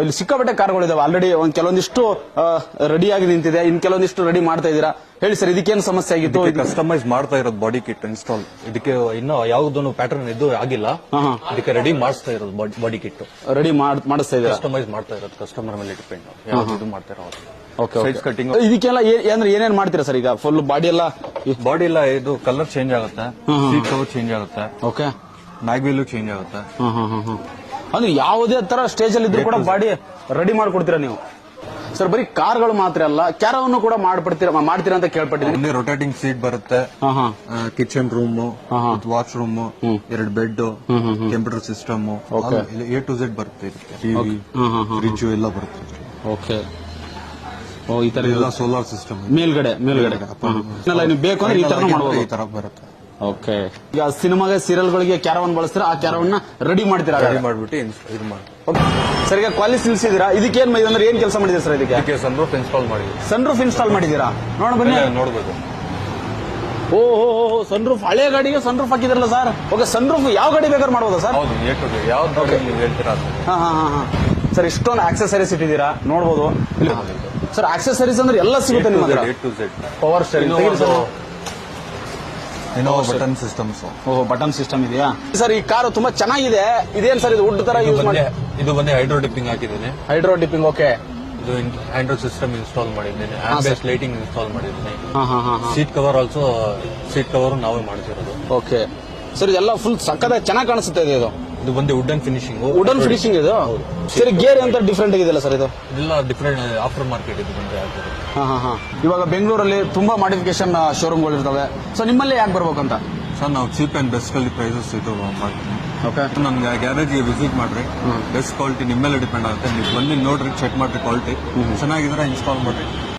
ಇಲ್ಲಿ ಸಿಕ್ಕಾಪಟ್ಟೆ ಕಾರ್ಗಳಿದಾವೆ ಆಲ್ರೆಡಿ ಒಂದ್ ಕೆಲವೊಂದಿಷ್ಟು ರೆಡಿ ಆಗಿ ನಿಂತಿದೆ, ಇನ್ ಕೆಲವೊಂದಿಷ್ಟು ರೆಡಿ ಮಾಡ್ತಾ ಇದ್ದೀರಾ. ಹೇಳಿ ಸರ್, ಇದಕ್ಕೇನು ಸಮಸ್ಯೆ ಆಗಿತ್ತು? ಕಸ್ಟಮೈಸ್ ಮಾಡ್ತಾ ಇರೋದು ಬಾಡಿ ಕಿಟ್ ಇನ್ಸ್ಟಾಲ್. ಇದಕ್ಕೆ ಇನ್ನೂ ಯಾವ್ದೊಂದು ಪ್ಯಾಟರ್ನ್ ಇದು ಆಗಿಲ್ಲ. ಇದಕ್ಕೆ ರೆಡಿ ಮಾಡಿಸ್ತಾ ಇರೋದು ಬಾಡಿ ಕಿಟ್ ರೆಡಿ ಮಾಡಿಸ್ತಾ ಇದ್ದೀರಾ? ಕಸ್ಟಮೈಸ್ ಮಾಡ್ತಾ ಇರೋದು ಕಸ್ಟಮರ್ ಮೇಲೆ ಡಿಪೆಂಡ್ ಯಾವ್ದು ಇದು ಮಾಡ್ತಾ ಇರೋದು. ಸೈಜ್ ಕಟಿಂಗ್ ಇದಕ್ಕೆಲ್ಲ ಅಂದ್ರೆ ಏನೇನ್ ಮಾಡ್ತೀರಾ ಸರ್? ಈಗ ಫುಲ್ ಬಾಡಿ ಎಲ್ಲ ಇದು ಕಲರ್ ಚೇಂಜ್ ಆಗುತ್ತೆ, ಸೀಟ್ ಕವರ್ ಚೇಂಜ್ ಆಗುತ್ತೆ, ಓಕೆ, ಮ್ಯಾಗ್ವೀಲ್ ಚೇಂಜ್ ಆಗುತ್ತೆ. ಅಂದ್ರೆ ಯಾವುದೇ ತರ ಸ್ಟೇಜ್ ಅಲ್ಲಿ ಇದ್ರೂ ಕೂಡ ಬಾಡಿ ರೆಡಿ ಮಾಡ್ಕೊಡ್ತೀರಾ ನೀವು ಸರ್? ಬರೀ ಕಾರ್ಗಳು ಮಾತ್ರ ಅಲ್ಲ, ಕ್ಯಾರವನ್ನು ಕೂಡ ಮಾಡ್ತೀರಾ ಅಂತ ಕೇಳ್ಪಟ್ಟಿದ್ದೀನಿ. ರೊಟೇಟಿಂಗ್ ಸೀಟ್ ಬರುತ್ತೆ, kitchen room, wash room, 2 bed, computer system, A to Z ಬರುತ್ತೆ. ಟಿವಿ, ಫ್ರಿಡ್ಜ್ ಎಲ್ಲ ಬರುತ್ತೆ. ಓಕೆ, ಈ ತರ ಎಲ್ಲ ಸೋಲಾರ್ ಸಿಸ್ಟಮ್ ಮೇಲ್ಗಡೆ ಬೇಕು ಅಂದ್ರೆ ಈ ತರ ಮಾಡಬಹುದು, ಈ ತರ ಬರುತ್ತೆ. ಓಕೆ. ಈಗ ಸಿನಿಮಾಗೆ ಸೀರಿಯಲ್ಗಳಿಗೆ ಕ್ಯಾರವನ್ ಬಳಸ್ತೀರಾ, ಆ ಕ್ಯಾರವನ್ನ ರೆಡಿ ಮಾಡ್ತೀರಾ? ರೆಡಿ ಮಾಡ್ಬಿಟ್ಟು ಇದು ಮಾಡಿ. ಸರ್, ಈಗ ಕ್ವಾಲಿಟಿ ನಿಲ್ಸಿದ್ದೀರಾ, ಇದಕ್ಕೇನ್ ಅಂದ್ರೆ ಏನ್ ಕೆಲಸ ಮಾಡಿದ್ದೀರಾ ಸರ್? ಇದಕ್ಕೆ ಸನ್ರೂಫ್ ಇನ್ಸ್ಟಾಲ್ ಮಾಡಿದ್ವಿ. ಸನ್ರೂಫ್ ಇನ್ಸ್ಟಾಲ್ ಮಾಡಿದ್ದೀರಾ? ಬನ್ನಿ ನೋಡ್ಬೋದು. ಓಹೋ, ಸನ್ರೂಫ್ ಹಳೆ ಗಾಡಿಗೆ ಸನ್ರೂಫ್ ಹಾಕಿದ್ರಲ್ಲ ಸರ್? ಓಕೆ, ಸನ್ರೂಫ್ ಯಾವ ಗಾಡಿ ಬೇಕಾದ್ರೆ ಮಾಡ್ಬೋದಾ ಸರ್? ಹೌದು, ಯಾವ್ದು ಹೇಳ್ತೀರಾ? ಸರ್, ಇಷ್ಟೊಂದು ಆಕ್ಸೆಸರೀಸ್ ಇಟ್ಟಿದ್ದೀರಾ, ನೋಡ್ಬೋದು. ಸರ್, ಆಕ್ಸೆಸರೀಸ್ ಅಂದ್ರೆ ಎಲ್ಲ ಸಿಗುತ್ತೆ ನಿಮ್ಮ ಹತ್ರ? A to Z. Power steering, button systems. ಓಹೋ, ಬಟನ್ ಸಿಸ್ಟಮ್ ಇದೆಯಾ ಸರ್? ಈ ಕಾರು ತುಂಬಾ ಚೆನ್ನಾಗಿದೆ. ಇದೇನ್ ಸರ್ ಇದು ವುಡ್ ತರ ಯೂಸ್ ಮಾಡಿ? ಇದು ಬಂದು ಹೈಡ್ರೋ ಡಿಪ್ಪಿಂಗ್ ಹಾಕಿದ್ದೀನಿ. Hydro dipping, okay. ಇದು ಆಂಡ್ರಾಯ್ಡ್ ಸಿಸ್ಟಮ್ ಇನ್ಸ್ಟಾಲ್ ಮಾಡಿದ್ದೀನಿ, ಆಂಬಿಯಂಟ್ ಲೈಟಿಂಗ್ ಇನ್ಸ್ಟಾಲ್ ಮಾಡಿದ್ದೀನಿ. Seat cover also, seat cover ನಾವೇ ಮಾಡ್ತಿರೋದು. ಓಕೆ ಸರ್, ಇದೆಲ್ಲ ಫುಲ್ ಸಕ್ಕತ್ತಾಗಿ ಚೆನ್ನಾಗಿ ಕಾಣಿಸುತ್ತೆ. ಇದು ಬಂದು ವುಡನ್ ಫಿನಿಶಿಂಗ್. ವುಡನ್ ಫಿನಿಶಿಂಗ್ ಇದು ಸರಿ. ಗೇರ್ ಅಂತ ಡಿಫ್ರೆಂಟ್ ಆಗಿದೆಯಲ್ಲ ಸರ್? ಇದು ಇಲ್ಲ, ಡಿಫ್ರೆಂಟ್ ಆಫ್ಟರ್ ಮಾರ್ಕೆಟ್ ಇದು ಬಂದ್ರೆ. ಇವಾಗ ಬೆಂಗಳೂರಲ್ಲಿ ತುಂಬಾ ಮಾಡಿಫಿಕೇಶನ್ ಶೋರೂಮ್ಗಳು ಇರ್ತವೆ. ಸೊ ನಿಮ್ಮಲ್ಲಿ ಯಾಕೆ ಬರ್ಬೇಕಂತ ಸರ್? ನಾವು ಚೀಪ್ ಅಂಡ್ ಬೆಸ್ಟ್ ಅಲ್ಲಿ ಪ್ರೈಸಸ್ ಇದು ಮಾಡ್ತೀವಿ. ಓಕೆ, ನಮ್ಗೆ ಗ್ಯಾರೇಜ್ಗೆ ವಿಸಿಟ್ ಮಾಡ್ರಿ, ಬೆಸ್ಟ್ ಕ್ವಾಲಿಟಿ ನಿಮ್ಮ ಮೇಲೆ ಡಿಪೆಂಡ್ ಆಗುತ್ತೆ. ನೀವು ಬಂದು ನೋಡ್ರಿ, ಚೆಕ್ ಮಾಡ್ರಿ, ಕ್ವಾಲಿಟಿ ಚೆನ್ನಾಗಿದ್ರೆ ಇನ್ಸ್ಟಾಲ್ ಮಾಡ್ರಿ.